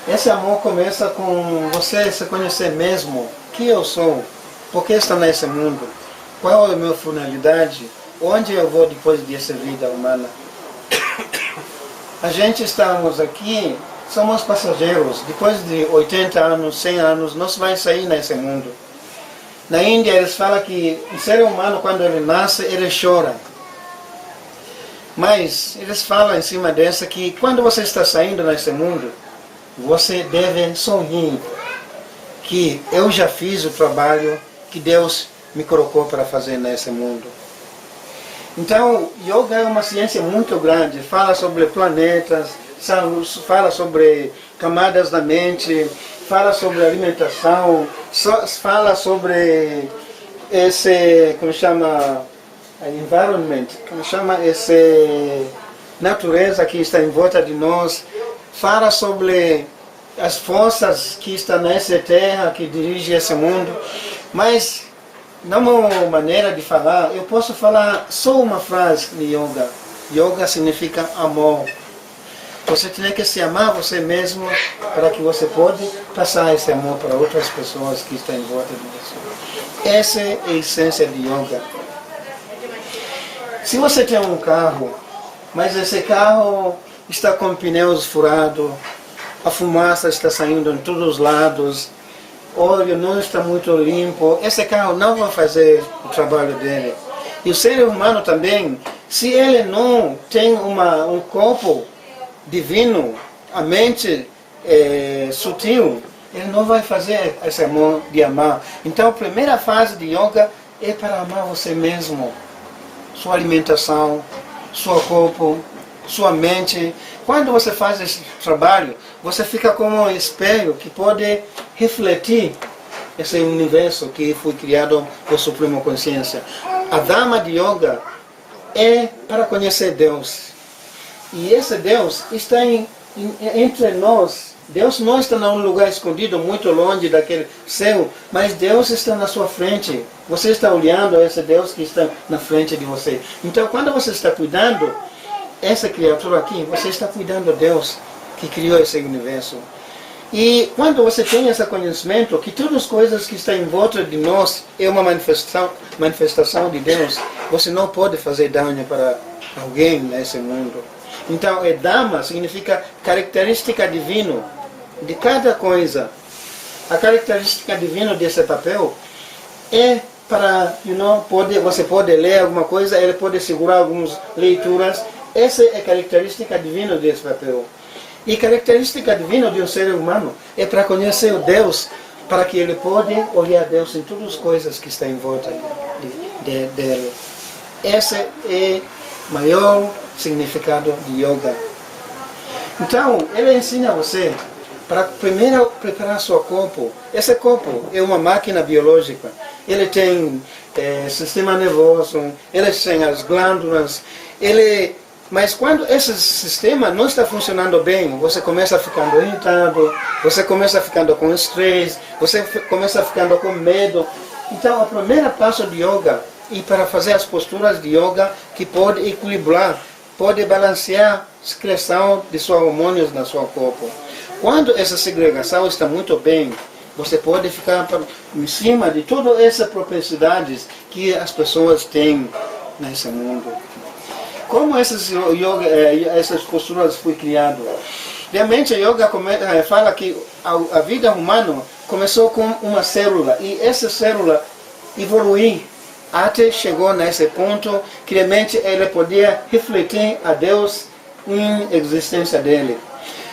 Esse amor começa com você se conhecer mesmo. Quem eu sou? Por que estou nesse mundo? Qual é a minha finalidade? Onde eu vou depois dessa vida humana? A gente estamos aqui, somos passageiros. Depois de 80 anos, 100 anos, nós vamos sair nesse mundo. Na Índia eles falam que o ser humano, quando ele nasce, ele chora. Mas eles falam em cima dessa que quando você está saindo nesse mundo, você deve sorrir. Que eu já fiz o trabalho que Deus me colocou para fazer nesse mundo. Então, yoga é uma ciência muito grande. Fala sobre planetas, fala sobre camadas da mente, fala sobre alimentação, fala sobre esse, como chama, environment, como chama, esse natureza que está em volta de nós, fala sobre as forças que estão nessa terra, que dirigem esse mundo, mas numa maneira de falar, eu posso falar só uma frase de yoga. Yoga significa amor. Você tem que se amar você mesmo para que você pode passar esse amor para outras pessoas que estão em volta de você. Essa é a essência de yoga. Se você tem um carro, mas esse carro está com pneus furados, a fumaça está saindo em todos os lados, o óleo não está muito limpo, esse carro não vai fazer o trabalho dele. E o ser humano também, se ele não tem um corpo divino, a mente sutil, ele não vai fazer esse amor de amar. Então a primeira fase de yoga é para amar você mesmo. Sua alimentação, seu corpo, sua mente. Quando você faz esse trabalho, você fica como um espelho que pode refletir esse universo que foi criado por Suprema Consciência. A Dharma de Yoga é para conhecer Deus. E esse Deus está entre nós. Deus não está num lugar escondido, muito longe daquele céu, mas Deus está na sua frente. Você está olhando esse Deus que está na frente de você. Então, quando você está cuidando essa criatura aqui, você está cuidando de Deus que criou esse universo. E quando você tem esse conhecimento que todas as coisas que estão em volta de nós é uma manifestação de Deus, você não pode fazer dano para alguém nesse mundo. Então, Dhamma significa característica divina de cada coisa. A característica divina desse papel é para, você pode ler alguma coisa, ele pode segurar algumas leituras. Essa é a característica divina desse papel. E a característica divina de um ser humano é para conhecer o Deus, para que ele pode olhar Deus em todas as coisas que estão em volta dele. Esse é o maior significado de yoga. Então, ele ensina você para primeiro preparar seu corpo. Esse corpo é uma máquina biológica. Ele tem sistema nervoso, ele tem as glândulas, mas quando esse sistema não está funcionando bem, você começa ficando irritado, você começa ficando com estresse, você começa ficando com medo. Então, o primeiro passo de yoga é para fazer as posturas de yoga que pode equilibrar, pode balancear a secreção de seus hormônios no seu corpo. Quando essa segregação está muito bem, você pode ficar em cima de todas essas propensidades que as pessoas têm nesse mundo. Como essas posturas foram criadas? Realmente a yoga fala que a vida humana começou com uma célula e essa célula evoluiu até chegou nesse ponto que realmente ele podia refletir a Deus em existência dele.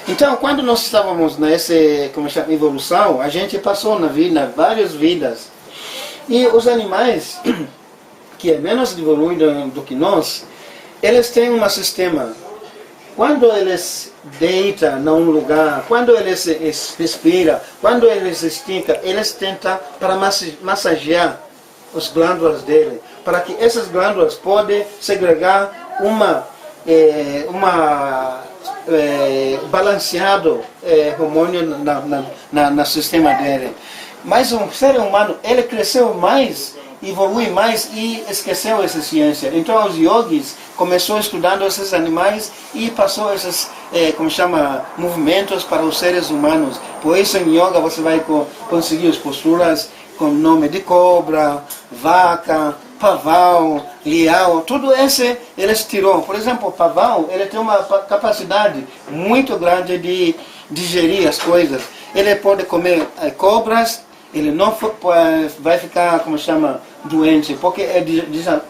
Então, quando nós estávamos nessa evolução, a gente passou na vida várias vidas. E os animais, que é menos evoluído do que nós, eles têm um sistema. Quando eles deitam num lugar, quando eles respiram, quando eles esticam, eles tentam para massagear as glândulas dele, para que essas glândulas possam segregar balanceado hormônio no sistema dele. Mas o ser humano, ele cresceu mais evoluir mais e esqueceu essa ciência. Então os yogis começou estudando esses animais e passou esses, como chama, movimentos para os seres humanos. Por isso em yoga você vai conseguir as posturas com o nome de cobra, vaca, pavão, leão, tudo esse eles tirou. Por exemplo, o pavão, ele tem uma capacidade muito grande de digerir as coisas. Ele pode comer cobras, ele não vai ficar, como chama, doente, porque a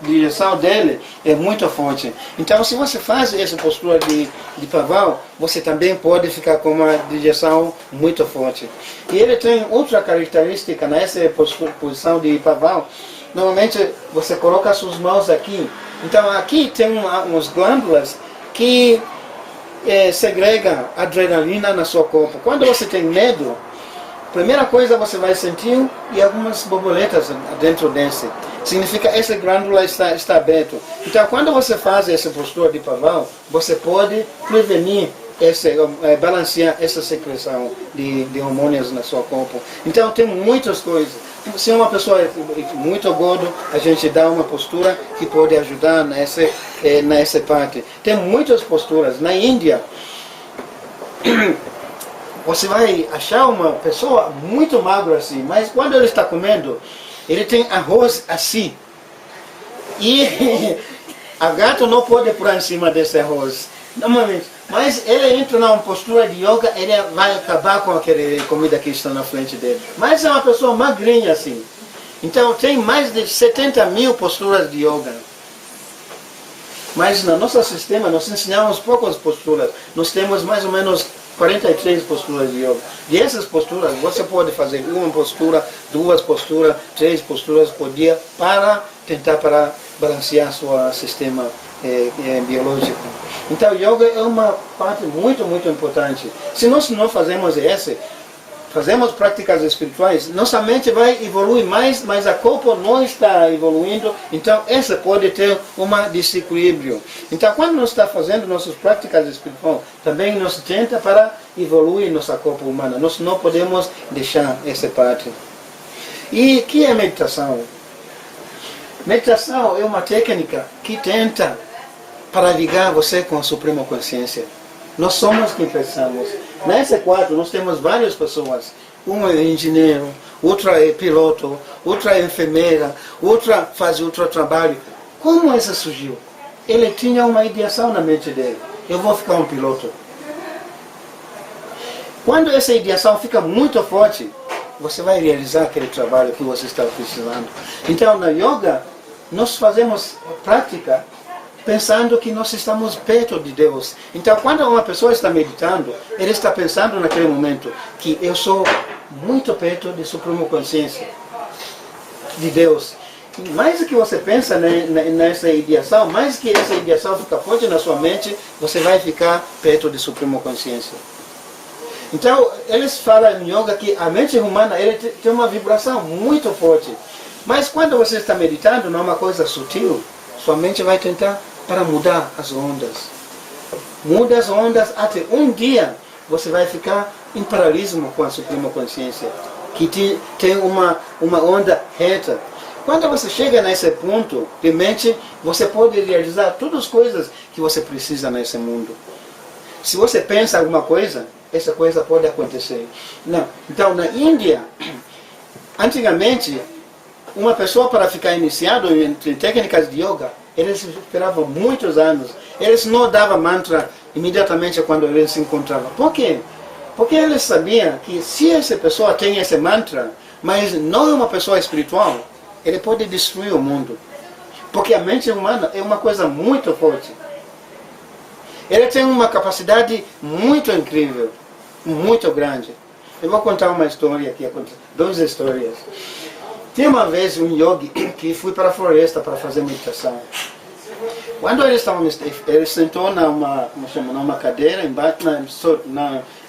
digestão dele é muito forte. Então, se você faz essa postura de pavão, você também pode ficar com uma digestão muito forte. E ele tem outra característica nessa posição de pavão. Normalmente, você coloca as suas mãos aqui. Então, aqui tem umas glândulas que segregam adrenalina no seu corpo. Quando você tem medo, primeira coisa você vai sentir e algumas borboletas dentro desse. Significa que essa glândula está aberta. Então, quando você faz essa postura de pavão, você pode prevenir, balancear essa secreção de hormônios no seu corpo. Então, tem muitas coisas. Se uma pessoa é muito gorda, a gente dá uma postura que pode ajudar nessa parte. Tem muitas posturas. Na Índia, você vai achar uma pessoa muito magra assim, mas quando ele está comendo, ele tem arroz assim. E a gata não pode pôr em cima desse arroz. Normalmente. Mas ele entra numa postura de yoga, ele vai acabar com aquela comida que está na frente dele. Mas é uma pessoa magrinha assim. Então tem mais de 70 mil posturas de yoga. Mas no nosso sistema nós ensinamos poucas posturas. Nós temos mais ou menos 43 posturas de yoga. E essas posturas você pode fazer uma postura, duas posturas, 3 posturas por dia para tentar balancear seu sistema biológico. Então, yoga é uma parte muito, muito importante. Se nós não fazemos fazemos práticas espirituais, nossa mente vai evoluir mais, mas a corpo não está evoluindo, então essa pode ter um desequilíbrio. Então, quando nós estamos fazendo nossas práticas espirituais, também nós tenta para evoluir nossa corpo humana. Nós não podemos deixar essa parte. E o que é meditação? Meditação é uma técnica que tenta para ligar você com a Suprema Consciência. Nós somos quem pensamos. Nesse quadro nós temos várias pessoas. Uma é engenheiro, outra é piloto, outra é enfermeira, outra faz outro trabalho. Como essa surgiu? Ele tinha uma ideação na mente dele. Eu vou ficar um piloto. Quando essa ideação fica muito forte, você vai realizar aquele trabalho que você está precisando. Então, na yoga, nós fazemos prática pensando que nós estamos perto de Deus. Então, quando uma pessoa está meditando, ele está pensando naquele momento que eu sou muito perto de Suprema Consciência, de Deus. E mais que você pensa nessa ideação, mais que essa ideação fica forte na sua mente, você vai ficar perto de Suprema Consciência. Então, eles falam em yoga que a mente humana ele tem uma vibração muito forte. Mas quando você está meditando, não é uma coisa sutil, sua mente vai tentar para mudar as ondas. Muda as ondas até um dia você vai ficar em paralelismo com a Suprema Consciência, que tem uma onda reta. Quando você chega nesse ponto de mente, você pode realizar todas as coisas que você precisa nesse mundo. Se você pensa alguma coisa, essa coisa pode acontecer. Não. Então, na Índia, antigamente, uma pessoa para ficar iniciado em técnicas de yoga, eles esperavam muitos anos. Eles não davam mantra imediatamente quando eles se encontravam. Por quê? Porque eles sabiam que se essa pessoa tem esse mantra, mas não é uma pessoa espiritual, ele pode destruir o mundo. Porque a mente humana é uma coisa muito forte. Ele tem uma capacidade muito incrível, muito grande. Eu vou contar uma história aqui, 2 histórias. Tinha uma vez um yogi que foi para a floresta para fazer meditação. Quando ele sentou numa cadeira,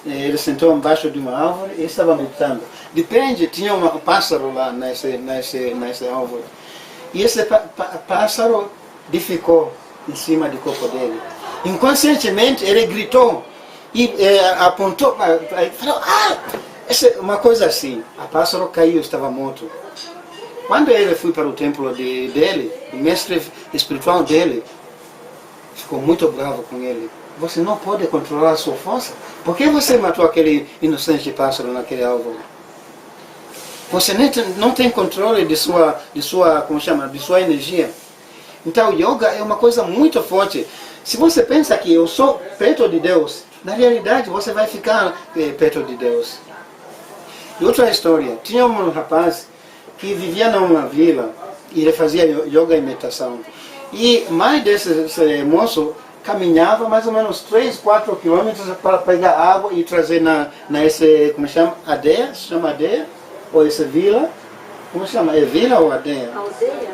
ele sentou embaixo de uma árvore e estava meditando. De repente tinha um pássaro lá nessa árvore. E esse pássaro ficou em cima do corpo dele. Inconscientemente ele gritou e apontou, falou, uma coisa assim. O pássaro caiu, estava morto. Quando ele foi para o templo dele, o mestre espiritual dele ficou muito bravo com ele. Você não pode controlar a sua força? Por que você matou aquele inocente pássaro naquele alvo? Você não tem controle de sua energia. Então, yoga é uma coisa muito forte. Se você pensa que eu sou perto de Deus, na realidade você vai ficar perto de Deus. E outra história, tinha um rapaz que vivia numa vila e ele fazia yoga e meditação. E mais desse moço caminhava mais ou menos 3, 4 quilômetros para pegar água e trazer esse, como chama? Aldeia? Se chama aldeia? Ou essa vila? Como chama? É vila ou aldeia?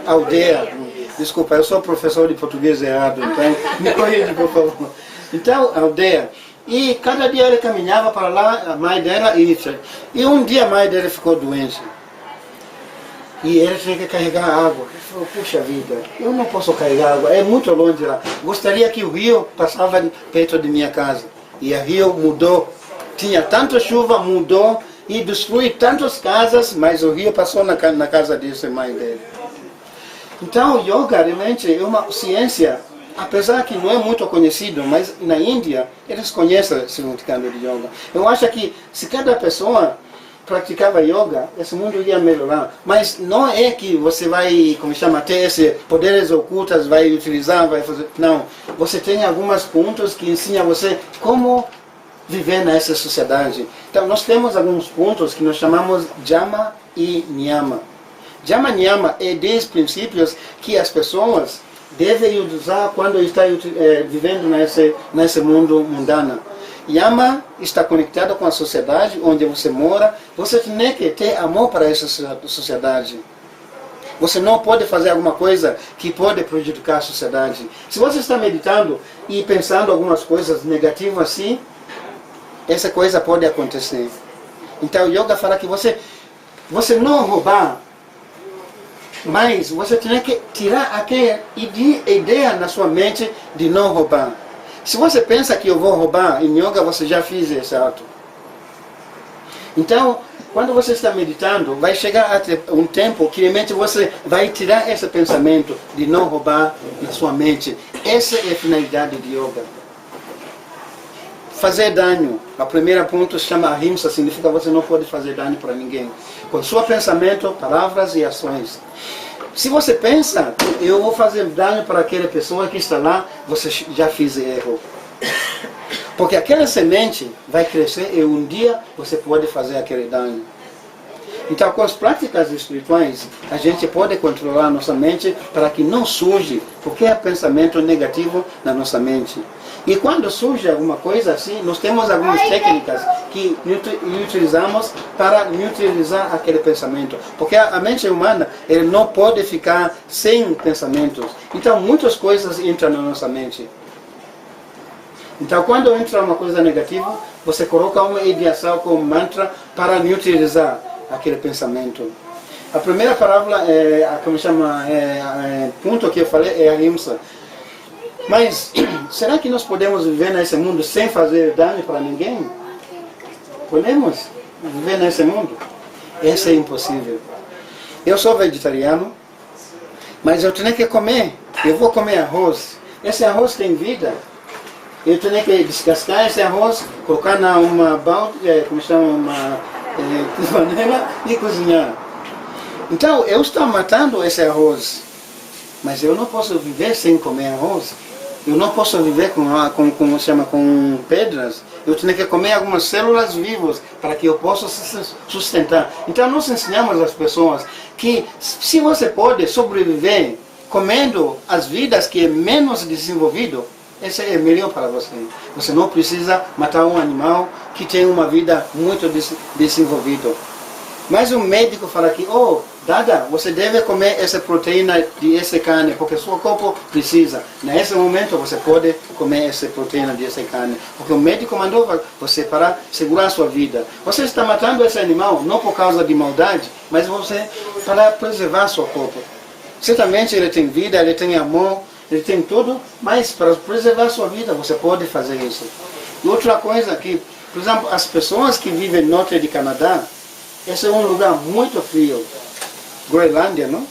Aldeia. Desculpa, eu sou professor de português errado, então me corrija, por favor. Então, aldeia. E cada dia ele caminhava para lá, a mãe dela, e um dia a mãe dele ficou doente. E ele tinha que carregar água. Ele falou, puxa vida, eu não posso carregar água, é muito longe lá. Gostaria que o rio passava perto de minha casa. E o rio mudou. Tinha tanta chuva, mudou e destruiu tantas casas, mas o rio passou na casa dessa mãe dele. Então, o yoga realmente é uma ciência, apesar que não é muito conhecido, mas na Índia eles conhecem o significado de yoga. Eu acho que se cada pessoa praticava yoga, esse mundo ia melhorar. Mas não é que você vai, ter esses poderes ocultos, vai utilizar, vai fazer... Não. Você tem alguns pontos que ensinam você como viver nessa sociedade. Então, nós temos alguns pontos que nós chamamos Yama e Niyama. Yama e Niyama é 10 princípios que as pessoas devem usar quando estão vivendo nesse mundo mundano. Yama está conectado com a sociedade onde você mora. Você tem que ter amor para essa sociedade. Você não pode fazer alguma coisa que pode prejudicar a sociedade. Se você está meditando e pensando algumas coisas negativas assim, essa coisa pode acontecer. Então o yoga fala que você não roubar, mas você tem que tirar aquela ideia na sua mente de não roubar. Se você pensa que eu vou roubar, em yoga você já fez esse ato. Então, quando você está meditando, vai chegar até um tempo que realmente você vai tirar esse pensamento de não roubar na sua mente. Essa é a finalidade de yoga. Fazer dano. O primeiro ponto se chama ahimsa, significa que você não pode fazer dano para ninguém. Com seu pensamento, palavras e ações. Se você pensa, eu vou fazer dano para aquela pessoa que está lá, você já fez erro. Porque aquela semente vai crescer e um dia você pode fazer aquele dano. Então, com as práticas espirituais, a gente pode controlar a nossa mente para que não surja qualquer pensamento negativo na nossa mente. E quando surge alguma coisa assim, nós temos algumas técnicas que utilizamos para neutralizar aquele pensamento. Porque a mente humana ele não pode ficar sem pensamentos. Então muitas coisas entram na nossa mente. Então quando entra uma coisa negativa, você coloca uma ideação como mantra para neutralizar aquele pensamento. A primeira palavra, ponto que eu falei é a ahimsa. Mas, será que nós podemos viver nesse mundo sem fazer dano para ninguém? Podemos viver nesse mundo? Isso é impossível. Eu sou vegetariano, mas eu tenho que comer. Eu vou comer arroz. Esse arroz tem vida. Eu tenho que descascar esse arroz, colocar numa balde, uma panela e cozinhar. Então, eu estou matando esse arroz. Mas eu não posso viver sem comer arroz. Eu não posso viver com pedras. Eu tenho que comer algumas células vivas para que eu possa sustentar. Então nós ensinamos às pessoas que se você pode sobreviver comendo as vidas que é menos desenvolvido, esse é melhor para você. Você não precisa matar um animal que tem uma vida muito desenvolvida. Mas o médico fala que, Dada, você deve comer essa proteína de essa carne, porque seu corpo precisa. Nesse momento você pode comer essa proteína de essa carne, porque o médico mandou você para segurar a sua vida. Você está matando esse animal não por causa de maldade, mas para preservar seu corpo. Certamente ele tem vida, ele tem amor, ele tem tudo, mas para preservar a sua vida você pode fazer isso. E outra coisa que, por exemplo, as pessoas que vivem no norte de Canadá, esse é um lugar muito frio. Groenlândia, não?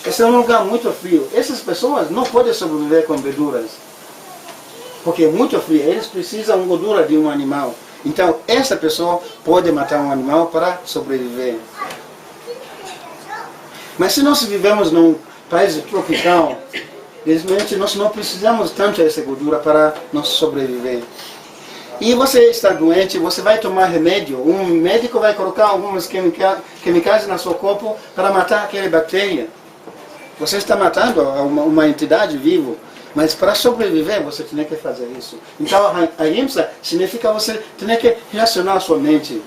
Esse é um lugar muito frio. Essas pessoas não podem sobreviver com verduras, porque é muito frio. Eles precisam de gordura de um animal. Então, essa pessoa pode matar um animal para sobreviver. Mas se nós vivemos num país tropical, infelizmente nós não precisamos tanto dessa gordura para nós sobreviver. E você está doente, você vai tomar remédio. Um médico vai colocar algumas químicas no seu corpo para matar aquela bactéria. Você está matando uma entidade viva. Mas para sobreviver, você tem que fazer isso. Então, a ahimsa significa você tem que relacionar a sua mente.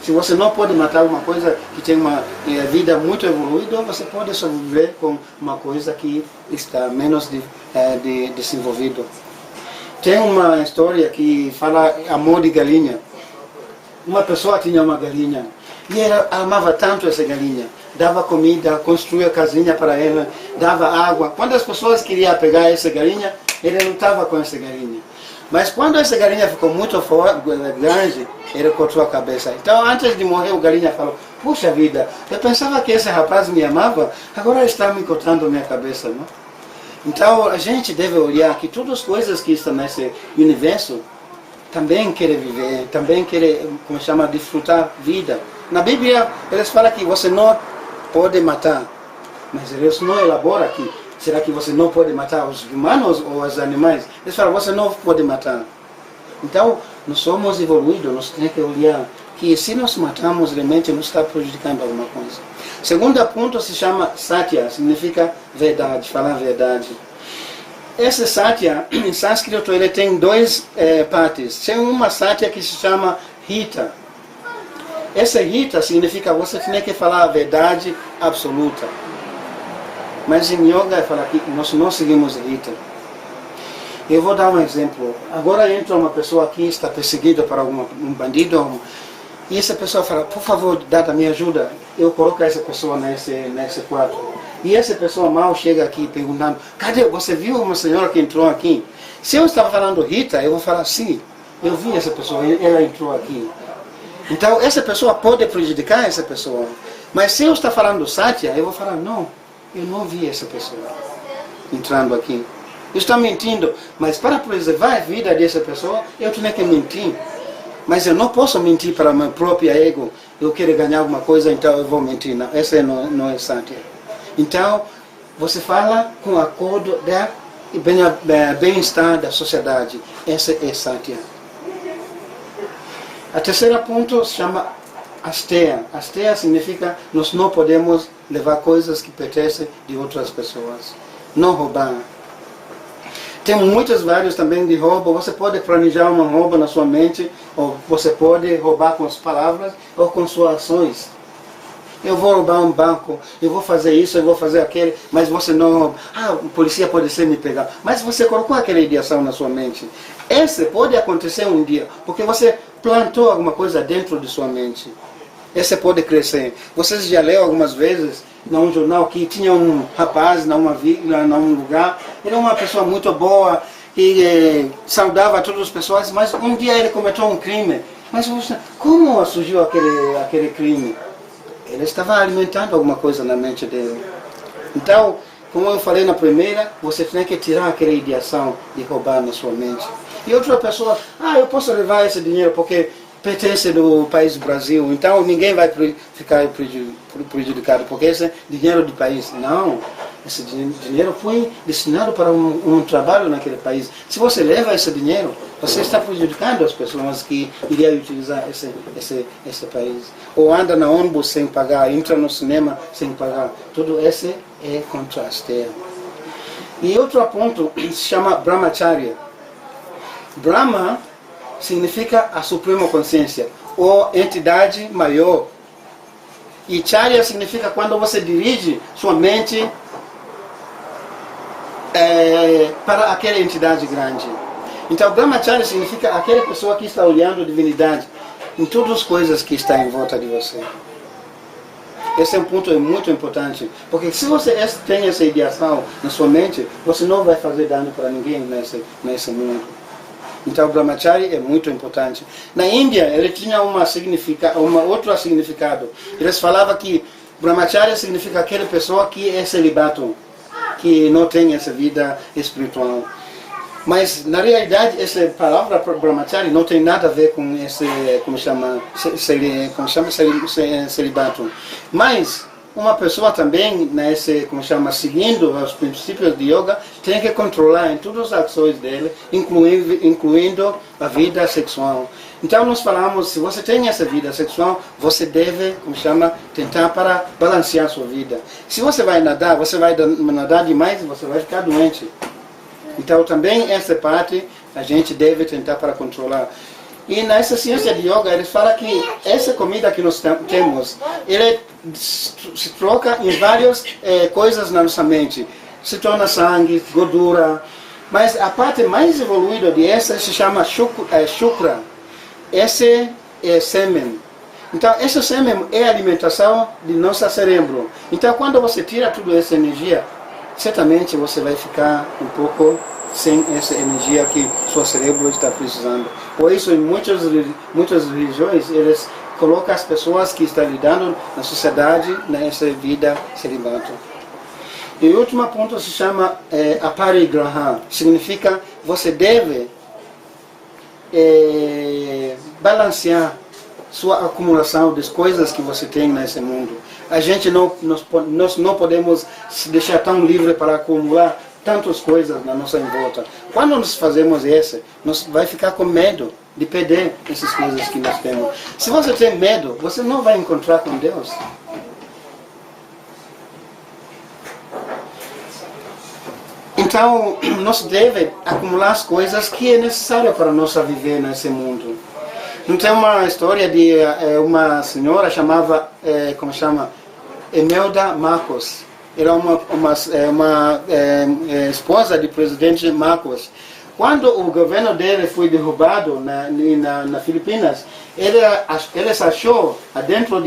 Se você não pode matar uma coisa que tem uma vida muito evoluída, você pode sobreviver com uma coisa que está menos desenvolvida. Tem uma história que fala amor de galinha. Uma pessoa tinha uma galinha e ela amava tanto essa galinha. Dava comida, construía casinha para ela, dava água. Quando as pessoas queriam pegar essa galinha, ele lutava com essa galinha. Mas quando essa galinha ficou muito grande, ele cortou a cabeça. Então, antes de morrer, o galinha falou: puxa vida, eu pensava que esse rapaz me amava, agora está me cortando a minha cabeça, não? Então, a gente deve olhar que todas as coisas que estão nesse universo também querem viver, também querem, como chama, desfrutar a vida. Na Bíblia, eles falam que você não pode matar, mas eles não elaboram aqui. Será que você não pode matar os humanos ou os animais? Eles falam, você não pode matar. Então, nós somos evoluídos, nós temos que olhar que se nós matamos, realmente nos está prejudicando alguma coisa. Segundo ponto se chama Satya, significa verdade, falar a verdade. Esse Satya, em sânscrito, ele tem duas partes. Tem uma Satya que se chama Hita. Essa Hita significa você tem que falar a verdade absoluta. Mas em yoga fala que nós não seguimos Hita. Eu vou dar um exemplo. Agora entra uma pessoa aqui, está perseguida por um bandido, e essa pessoa fala, por favor, dá a minha ajuda. Eu coloco essa pessoa nesse quarto. E essa pessoa mal chega aqui perguntando, cadê? Você viu uma senhora que entrou aqui? Se eu estava falando Rita, eu vou falar, sim, eu vi essa pessoa, ela entrou aqui. Então, essa pessoa pode prejudicar essa pessoa. Mas se eu estou falando Satya, eu vou falar, não, eu não vi essa pessoa entrando aqui. Eu estou mentindo, mas para preservar a vida dessa pessoa, eu tenho que mentir. Mas eu não posso mentir para o meu próprio ego. Eu quero ganhar alguma coisa, então eu vou mentir. Não, essa não é Satya. Então, você fala com o acordo do bem-estar da sociedade. Essa é Satya. A terceira ponto se chama Asteya. Asteya significa nós não podemos levar coisas que pertencem de outras pessoas. Não roubar. Tem muitos vários também de roubo. Você pode planejar uma roubo na sua mente, ou você pode roubar com as palavras ou com suas ações. Eu vou roubar um banco, eu vou fazer isso, eu vou fazer aquele, mas você não rouba. Ah, o polícia pode ser me pegar. Mas você colocou aquela ideação na sua mente. Esse pode acontecer um dia, porque você plantou alguma coisa dentro de sua mente. Esse pode crescer. Vocês já leram algumas vezes num jornal que tinha um rapaz num lugar, ele era uma pessoa muito boa, que saudava todas as pessoas, mas um dia ele cometeu um crime. Mas como surgiu aquele crime? Ele estava alimentando alguma coisa na mente dele. Então, como eu falei na primeira, você tem que tirar aquela ideação de roubar na sua mente. E outra pessoa, eu posso levar esse dinheiro porque pertence do país do Brasil, então ninguém vai ficar prejudicado, porque esse é dinheiro do país. Não, esse dinheiro foi destinado para um trabalho naquele país. Se você leva esse dinheiro, você está prejudicando as pessoas que iriam utilizar esse país. Ou anda na ônibus sem pagar, entra no cinema sem pagar. Tudo esse é contra a Asteya. E outro ponto se chama Brahmacharya. Brahma significa a suprema consciência, ou entidade maior. E Charya significa quando você dirige sua mente para aquela entidade grande. Então, Brahmacharya significa aquela pessoa que está olhando a divindade em todas as coisas que estão em volta de você. Esse é um ponto muito importante, porque se você tem essa ideação na sua mente, você não vai fazer dano para ninguém nesse mundo. Então, o Brahmacharya é muito importante. Na Índia, ele tinha outro significado. Eles falavam que Brahmacharya significa aquela pessoa que é celibato, que não tem essa vida espiritual. Mas, na realidade, essa palavra brahmacharya não tem nada a ver com esse, celibato. Mas, uma pessoa também, nesse, seguindo os princípios de yoga, tem que controlar em todas as ações dele, incluindo a vida sexual. Então, nós falamos, se você tem essa vida sexual, você deve, tentar para balancear a sua vida. Se você vai nadar demais, você vai ficar doente. Então, também essa parte a gente deve tentar para controlar. E nessa ciência de yoga, eles falam que essa comida que nós temos, ele se troca em várias coisas na nossa mente. Se torna sangue, gordura. Mas a parte mais evoluída dessa se chama shukra. Esse é sêmen. Então, esse sêmen é a alimentação do nosso cérebro. Então, quando você tira toda essa energia, certamente você vai ficar um pouco sem essa energia que seu cérebro está precisando. Por isso, em muitas religiões, eles colocam as pessoas que estão lidando na sociedade nessa vida celibato. E o último ponto se chama aparigraha. Significa você deve balancear sua acumulação das coisas que você tem nesse mundo. A gente nós não podemos se deixar tão livre para acumular tantas coisas na nossa volta. Quando nós fazemos isso, nós vai ficar com medo de perder essas coisas que nós temos. Se você tem medo, você não vai encontrar com Deus. Então, nós devemos acumular as coisas que é necessário para nós viver nesse mundo. Não tem uma história de uma senhora chamava, Imelda Marcos. Era uma esposa do presidente Marcos. Quando o governo dele foi derrubado na Filipinas, eles achou dentro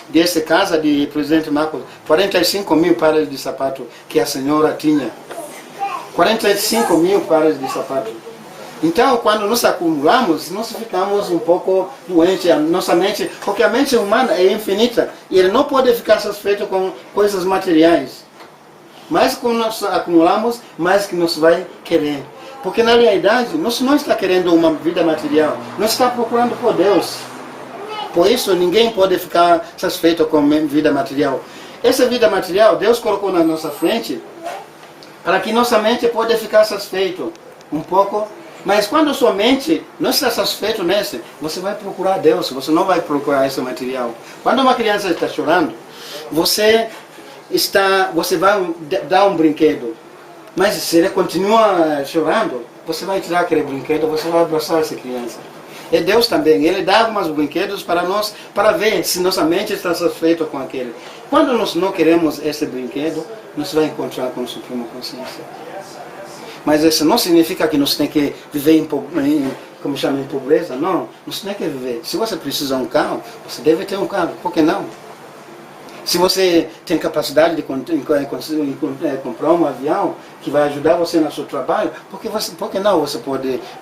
dessa casa de presidente Marcos 45 mil pares de sapato que a senhora tinha. 45 mil pares de sapato. Então, quando nós acumulamos, nós ficamos um pouco doentes, nossa mente, porque a mente humana é infinita e ele não pode ficar satisfeito com coisas materiais. Mais que nós acumulamos, mais que nós vai querer. Porque na realidade, nós não estamos querendo uma vida material, nós estamos procurando por Deus. Por isso, ninguém pode ficar satisfeito com a vida material. Essa vida material, Deus colocou na nossa frente para que nossa mente pode ficar satisfeito um pouco. Mas quando sua mente não está satisfeita nesse, você vai procurar Deus, você não vai procurar esse material. Quando uma criança está chorando, você vai dar um brinquedo. Mas se ele continua chorando, você vai tirar aquele brinquedo, você vai abraçar essa criança. E Deus também, Ele dá alguns brinquedos para nós, para ver se nossa mente está satisfeita com aquele. Quando nós não queremos esse brinquedo, nós vamos encontrar com a Suprema Consciência. Mas isso não significa que nós temos que viver em pobreza, não. Nós temos que viver. Se você precisa de um carro, você deve ter um carro, por que não? Se você tem capacidade de comprar um avião que vai ajudar você no seu trabalho, por que não você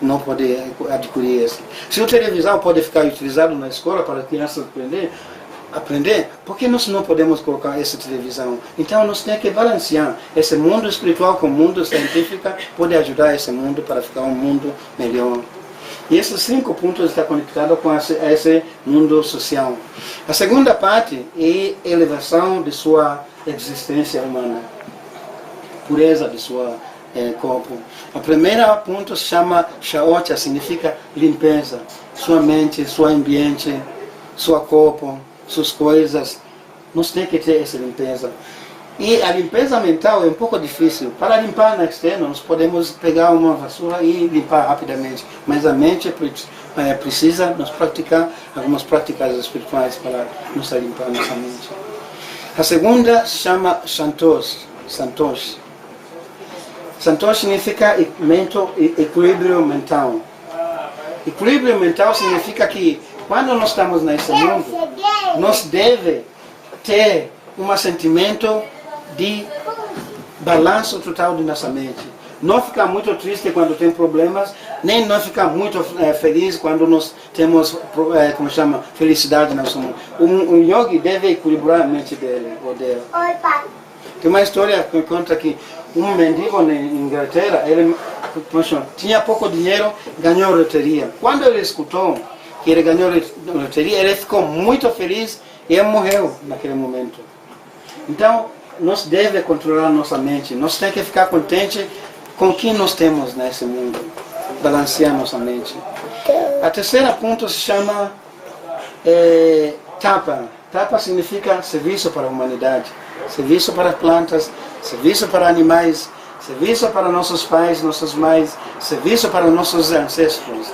não pode adquirir isso? Se o televisão pode ficar utilizado na escola para as crianças aprender, por que nós não podemos colocar essa televisão? Então nós temos que balancear esse mundo espiritual com o mundo científico, pode ajudar esse mundo para ficar um mundo melhor. E esses 5 pontos estão conectados com esse mundo social. A segunda parte é a elevação de sua existência humana, pureza de seu corpo. A primeira ponto se chama Shaocha, significa limpeza. Sua mente, seu ambiente, seu corpo, suas coisas. Nós temos que ter essa limpeza. E a limpeza mental é um pouco difícil. Para limpar na externa, nós podemos pegar uma vassoura e limpar rapidamente. Mas a mente precisa nos praticar algumas práticas espirituais para nos limpar nossa mente. A segunda se chama Santosh. Santosh significa equilíbrio mental. Equilíbrio mental significa que quando nós estamos nesse mundo, nós devemos ter um sentimento de balanço total de nossa mente. não ficar muito triste quando tem problemas, nem não ficar muito feliz quando nós temos, como chama, felicidade no nosso mundo. Um yogi deve equilibrar a mente dele, ou dela. Oi, pai. Tem uma história que conta que um mendigo na Inglaterra, ele tinha pouco dinheiro, ganhou loteria. Quando ele escutou que ele ganhou loteria, ele ficou muito feliz e ele morreu naquele momento. Então, nós devemos controlar nossa mente, nós temos que ficar contentes com o que nós temos nesse mundo, balancear nossa mente. A terceira ponto se chama tapa. Tapa significa serviço para a humanidade, serviço para plantas, serviço para animais, serviço para nossos pais, nossas mães, serviço para nossos ancestros.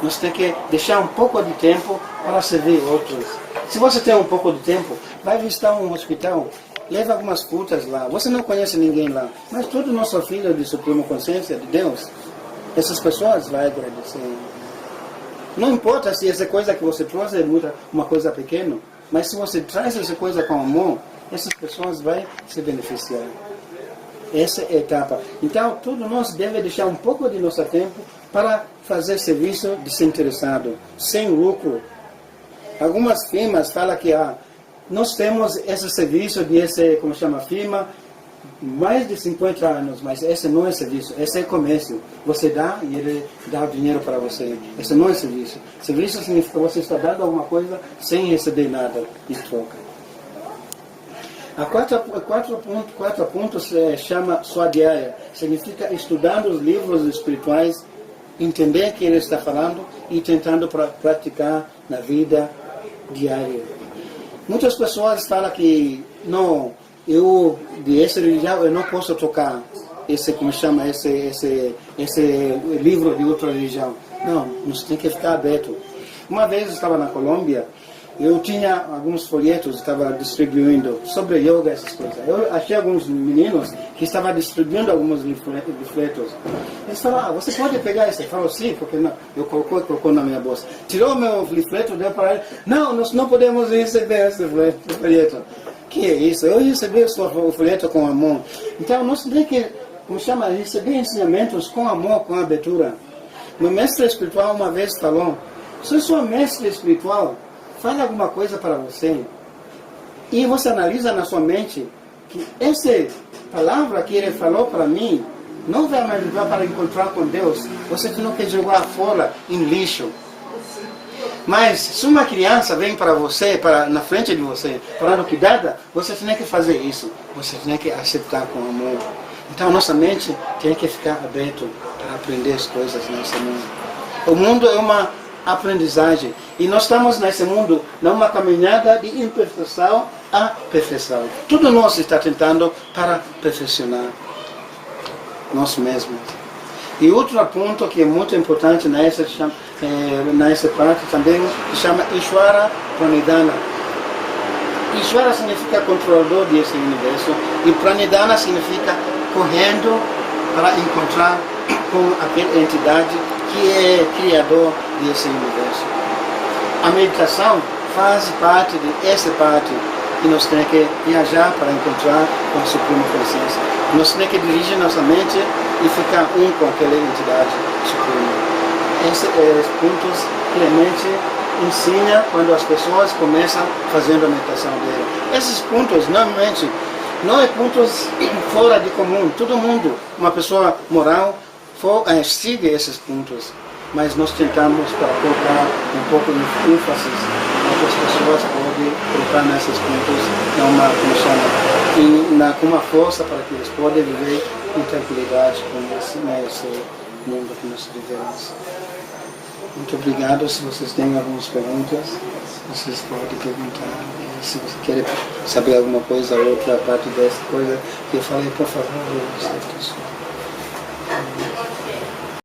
Nós temos que deixar um pouco de tempo para servir outros. Se você tem um pouco de tempo, vai visitar um hospital, leva algumas frutas lá. Você não conhece ninguém lá, mas todo nosso filho de suprema consciência de Deus, essas pessoas vão agradecer. Não importa se essa coisa que você trouxe é uma coisa pequena, mas se você traz essa coisa com amor, essas pessoas vão se beneficiar. Essa é a etapa. Então, todos nós devemos deixar um pouco de nosso tempo para fazer serviço desinteressado, sem lucro. Algumas firmas falam que nós temos esse serviço de como chama, firma, mais de 50 anos, mas esse não é serviço, esse é comércio. Você dá e ele dá o dinheiro para você. Esse não é serviço. Serviço significa que você está dando alguma coisa sem receber nada em troca. A quarto ponto se chama Swadhyaya. Significa estudando os livros espirituais, entender o que ele está falando e tentando praticar na vida diária. Muitas pessoas falam que não, de essa religião eu não posso tocar como chama, esse livro de outra religião. Não, nós temos que ficar aberto. Uma vez eu estava na Colômbia, eu tinha alguns folhetos, estava distribuindo sobre yoga, essas coisas. Eu achei alguns meninos que estavam distribuindo alguns livretos. Eles falaram, você pode pegar esse? Eu falo, sim, porque não. Eu colocou na minha bolsa. Tirou o meu livreto, deu para ele. Não, nós não podemos receber esse folheto. Que é isso? Eu recebi o folheto com amor. Então, nós temos que, como chama, receber ensinamentos com amor, com abertura. Meu mestre espiritual uma vez falou, se eu sou mestre espiritual, fala alguma coisa para você e você analisa na sua mente que essa palavra que ele falou para mim não vai me ajudar para encontrar com Deus. Você não quer jogar fora em lixo. Mas se uma criança vem para você, na frente de você, falando que dada, você tem que fazer isso. Você tem que aceitar com amor. Então nossa mente tem que ficar aberta para aprender as coisas nesse mundo. O mundo é uma aprendizagem. E nós estamos nesse mundo numa caminhada de imperfeição à perfeição. Tudo nós está tentando para perfeccionar nós mesmos. E outro ponto que é muito importante nessa parte também se chama Ishvara Pranidhana. Ishvara significa controlador desse universo e Pranidhana significa correndo para encontrar com aquela entidade que é criador desse universo. A meditação faz parte dessa parte que nós temos que viajar para encontrar com a Suprema Consciência. Nós temos que dirigir nossa mente e ficar com aquela entidade suprema. Esses pontos que a mente ensina quando as pessoas começam fazendo a meditação dela. Esses pontos, normalmente, não é pontos fora de comum. Todo mundo, uma pessoa moral, siga esses pontos. Mas nós tentamos para colocar um pouco de ênfase que as pessoas podem colocar nesses pontos com uma força para que eles possam viver com tranquilidade nesse mundo que nós vivemos. Muito obrigado. Se vocês têm algumas perguntas, vocês podem perguntar. E se você quer saber alguma coisa ou outra parte dessa coisa que eu falei, por favor, eu aceito.